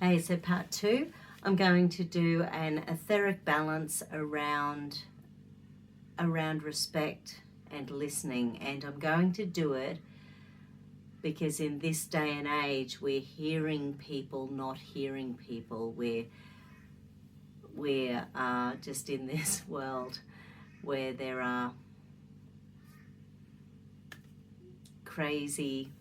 Hey, so part 2, I'm going to do an etheric balance around respect and listening, and I'm going to do it because in this day and age we're hearing people not hearing people. We're just in this world where there are crazy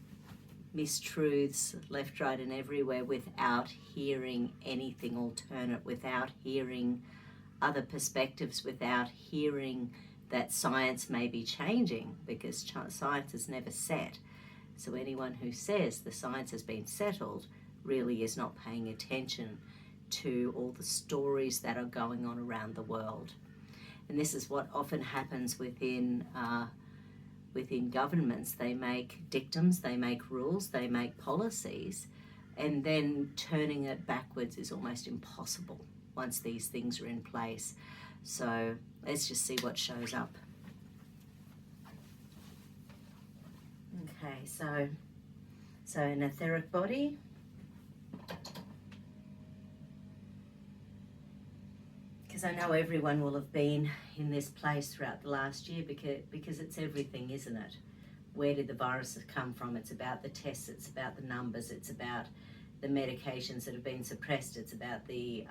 mistruths left, right, and everywhere without hearing anything alternate, without hearing other perspectives, without hearing that science may be changing, because science is never set. So anyone who says the science has been settled really is not paying attention to all the stories that are going on around the world. And this is what often happens within governments. They make dictums, they make rules, they make policies, and then turning it backwards is almost impossible once these things are in place. So let's just see what shows up. Okay, so an etheric body. Because I know everyone will have been in this place throughout the last year, because it's everything, isn't it? Where did the viruses come from? It's about the tests, it's about the numbers, it's about the medications that have been suppressed, it's about the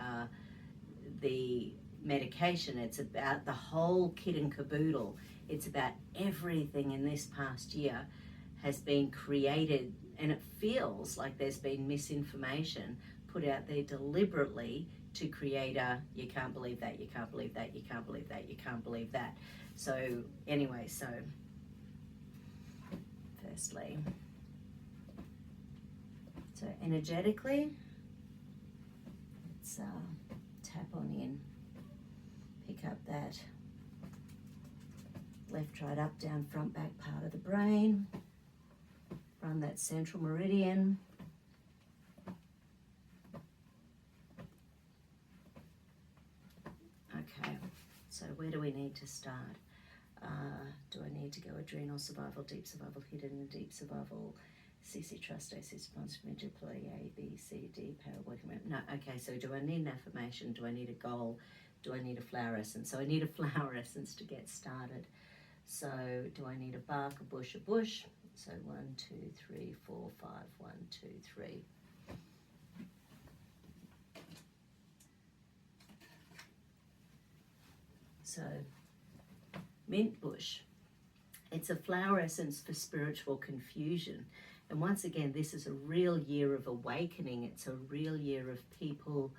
medication, it's about the whole kit and caboodle. It's about everything in this past year has been created, and it feels like there's been misinformation put out there deliberately to create a you can't believe that, you can't believe that, you can't believe that, you can't believe that. So anyway, so firstly, so energetically, let's tap on in, pick up that left, right, up, down, front, back part of the brain, run that central meridian. Okay, so where do we need to start? Do I need to go adrenal, survival, deep survival, hidden and deep survival, CC trust, AC response, employee, A, B, C, D, power working memory? No, okay, so do I need an affirmation? Do I need a goal? Do I need a flower essence? So I need a flower essence to get started. So do I need a bark, a bush, a bush? So 1, 2, 3, 4, 5, 1, 2, 3. So mint bush. It's a flower essence for spiritual confusion. And once again, this is a real year of awakening. It's a real year of people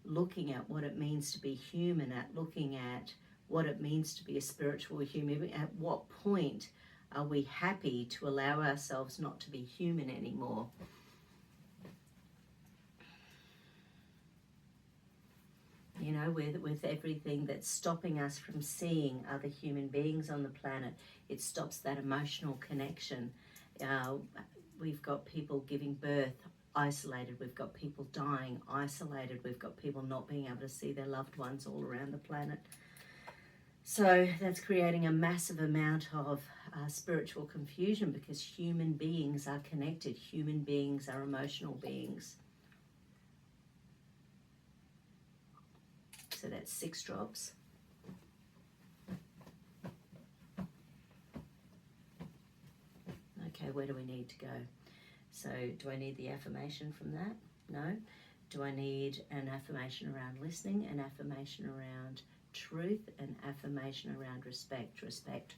looking at what it means to be human, at looking at what it means to be a spiritual human. At what point are we happy to allow ourselves not to be human anymore? You know, with everything that's stopping us from seeing other human beings on the planet, it stops that emotional connection. We've got people giving birth isolated, we've got people dying isolated, we've got people not being able to see their loved ones all around the planet. So that's creating a massive amount of spiritual confusion, because human beings are connected, human beings are emotional beings. So that's 6 drops. Okay, where do we need to go? So do I need the affirmation from that? No. Do I need an affirmation around listening, an affirmation around truth, an affirmation around respect? Respect.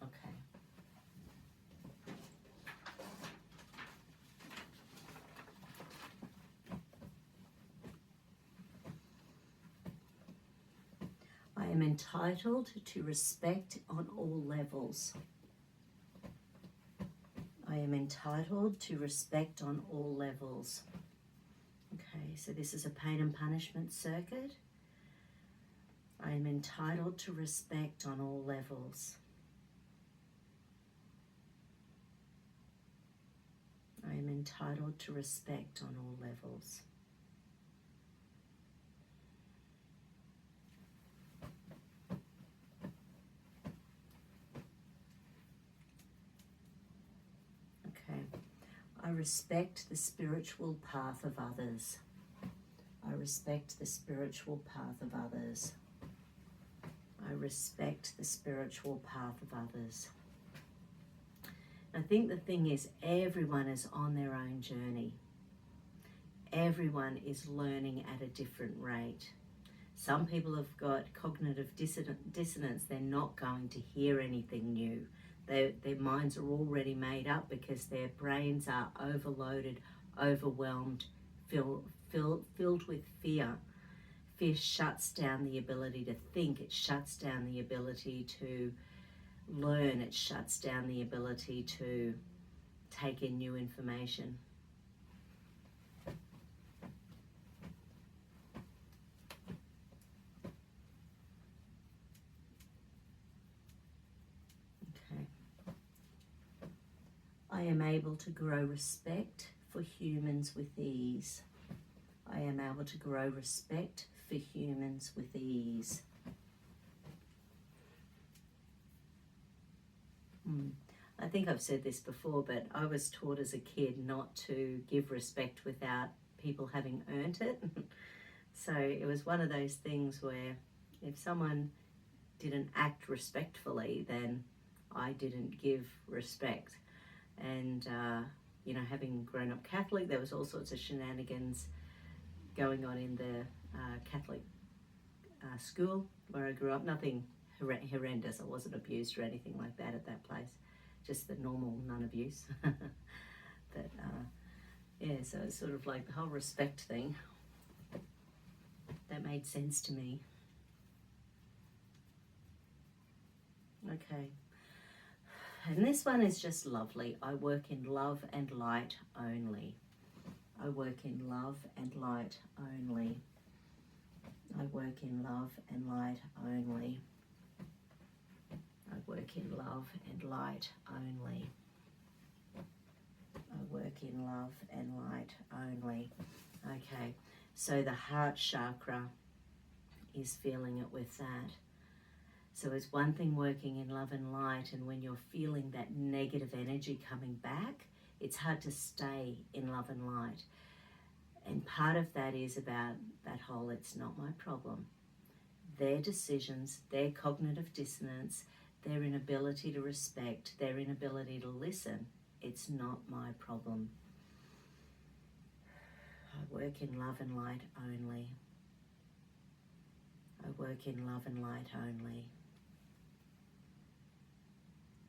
Okay. I am entitled to respect on all levels. I am entitled to respect on all levels. Okay, so this is a pain and punishment circuit. I am entitled to respect on all levels. I am entitled to respect on all levels. I respect the spiritual path of others. I respect the spiritual path of others. I respect the spiritual path of others. I think the thing is, everyone is on their own journey. Everyone is learning at a different rate. Some people have got cognitive dissonance. They're not going to hear anything new. Their minds are already made up because their brains are overloaded, overwhelmed, filled with fear. Fear shuts down the ability to think. It shuts down the ability to learn. It shuts down the ability to take in new information. Okay. I am able to grow respect for humans with ease. I am able to grow respect for humans with ease. I think I've said this before, but I was taught as a kid not to give respect without people having earned it. So it was one of those things where if someone didn't act respectfully, then I didn't give respect. And, having grown up Catholic, there was all sorts of shenanigans going on in the Catholic school where I grew up. Nothing horrendous. I wasn't abused or anything like that at that place. Just the normal non-abuse. But so it's sort of like the whole respect thing. That made sense to me. Okay. And this one is just lovely. I work in love and light only. I work in love and light only. I work in love and light only. I work in love and light only. I work in love and light only. Okay, so the heart chakra is feeling it with that. So it's one thing working in love and light, and when you're feeling that negative energy coming back, it's hard to stay in love and light. And part of that is about that whole it's not my problem. Their decisions, their cognitive dissonance, their inability to respect, their inability to listen, it's not my problem. I work in love and light only. I work in love and light only.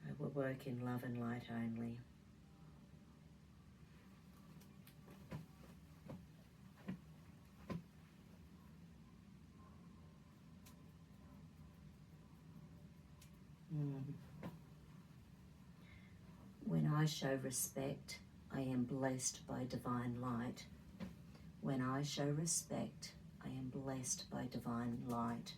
I will work in love and light only. When I show respect, I am blessed by divine light. When I show respect, I am blessed by divine light.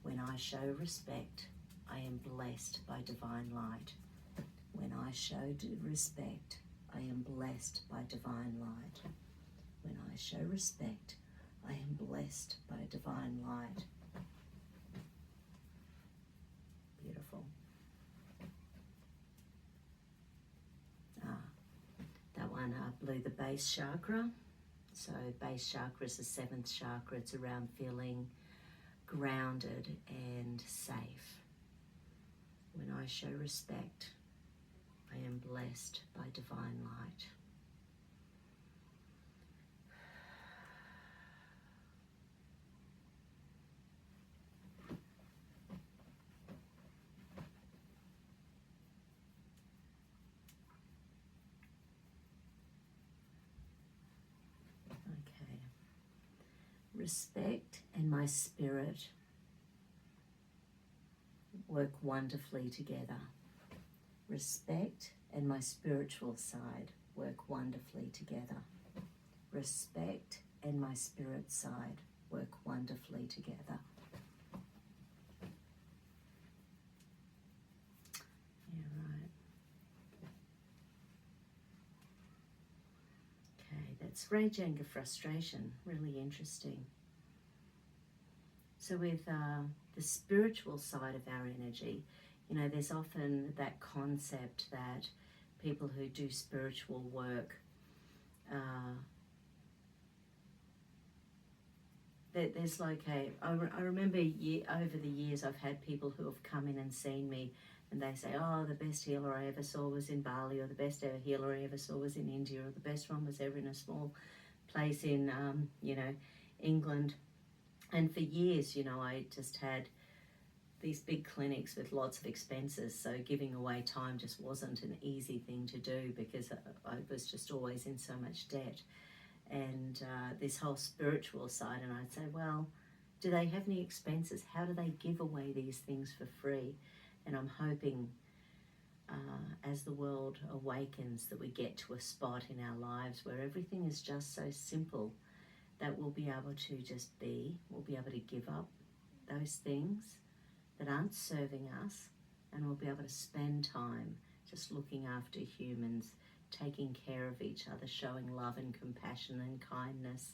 When I show respect, I am blessed by divine light. When I show respect, I am blessed by divine light. When I show respect, I am blessed by divine light. Beautiful. That one blew the base chakra. So base chakra is the 7th chakra. It's around feeling grounded and safe. When I show respect, I am blessed by divine light. Okay. Respect and my spirit work wonderfully together. Respect and my spiritual side work wonderfully together. Respect and my spirit side work wonderfully together. Yeah, right. Okay, that's rage, anger, frustration. Really interesting. So with the spiritual side of our energy, there's often that concept that people who do spiritual work. There's like I remember over the years I've had people who have come in and seen me, and they say, oh, the best healer I ever saw was in Bali, or the best ever healer I ever saw was in India, or the best one was ever in a small place in, England. And for years, I just had these big clinics with lots of expenses, so giving away time just wasn't an easy thing to do because I was just always in so much debt. And this whole spiritual side, and I'd say, well, do they have any expenses? How do they give away these things for free? And I'm hoping as the world awakens that we get to a spot in our lives where everything is just so simple that we'll be able to just be, we'll be able to give up those things that aren't serving us, and we'll be able to spend time just looking after humans, taking care of each other, showing love and compassion and kindness,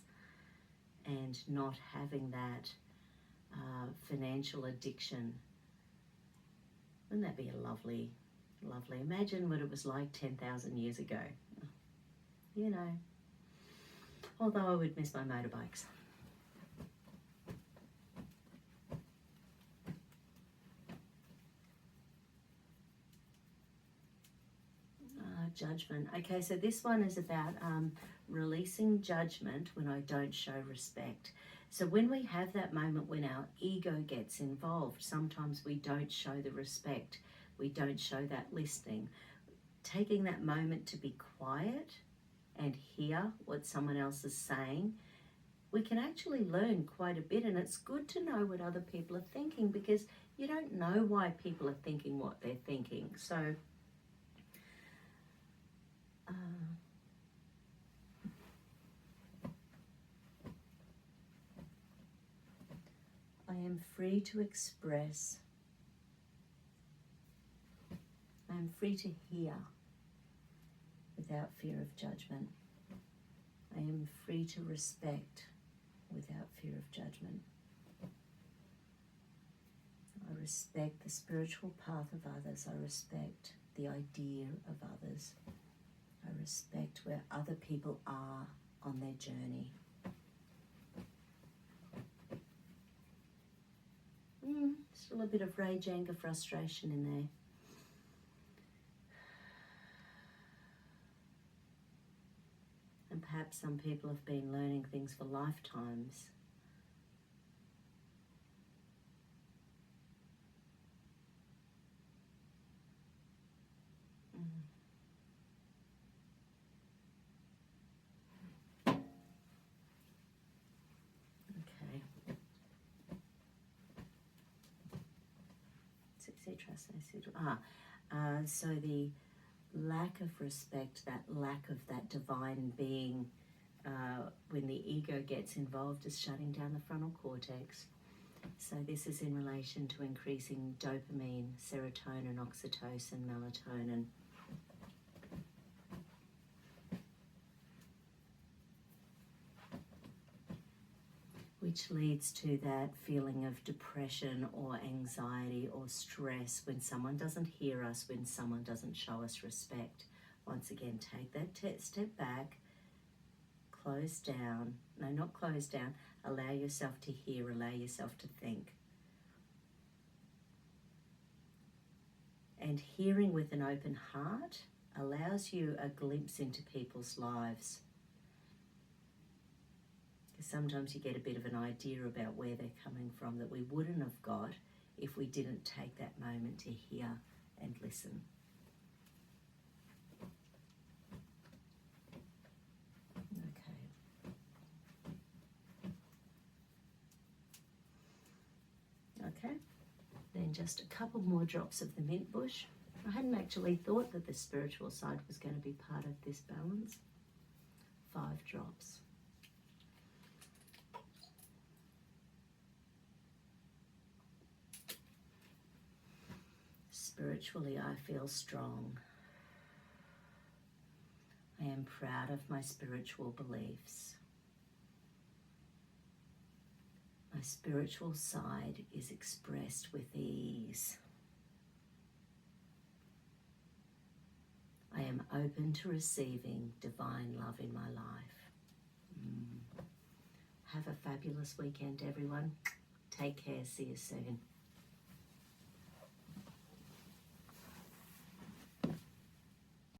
and not having that financial addiction. Wouldn't that be a lovely, lovely? Imagine what it was like 10,000 years ago. Although I would miss my motorbikes. Judgment. Okay, so this one is about releasing judgment when I don't show respect. So when we have that moment when our ego gets involved, sometimes we don't show the respect, we don't show that listening. Taking that moment to be quiet and hear what someone else is saying, we can actually learn quite a bit, and it's good to know what other people are thinking because you don't know why people are thinking what they're thinking. So I am free to express. I am free to hear without fear of judgment. I am free to respect without fear of judgment. I respect the spiritual path of others. I respect the idea of others. I respect where other people are on their journey. Still a bit of rage, anger, frustration in there. And perhaps some people have been learning things for lifetimes. So the lack of respect, that lack of that divine being, when the ego gets involved, is shutting down the frontal cortex. So this is in relation to increasing dopamine, serotonin, oxytocin, melatonin. Which leads to that feeling of depression or anxiety or stress when someone doesn't hear us, when someone doesn't show us respect. Once again, take that step back, close down. No, not close down. Allow yourself to hear, allow yourself to think. And hearing with an open heart allows you a glimpse into people's lives. Sometimes you get a bit of an idea about where they're coming from that we wouldn't have got if we didn't take that moment to hear and listen. Okay. Then just a couple more drops of the mint bush. I hadn't actually thought that the spiritual side was going to be part of this balance. 5 drops. Spiritually, I feel strong. I am proud of my spiritual beliefs. My spiritual side is expressed with ease. I am open to receiving divine love in my life. Have a fabulous weekend, everyone. Take care. See you soon.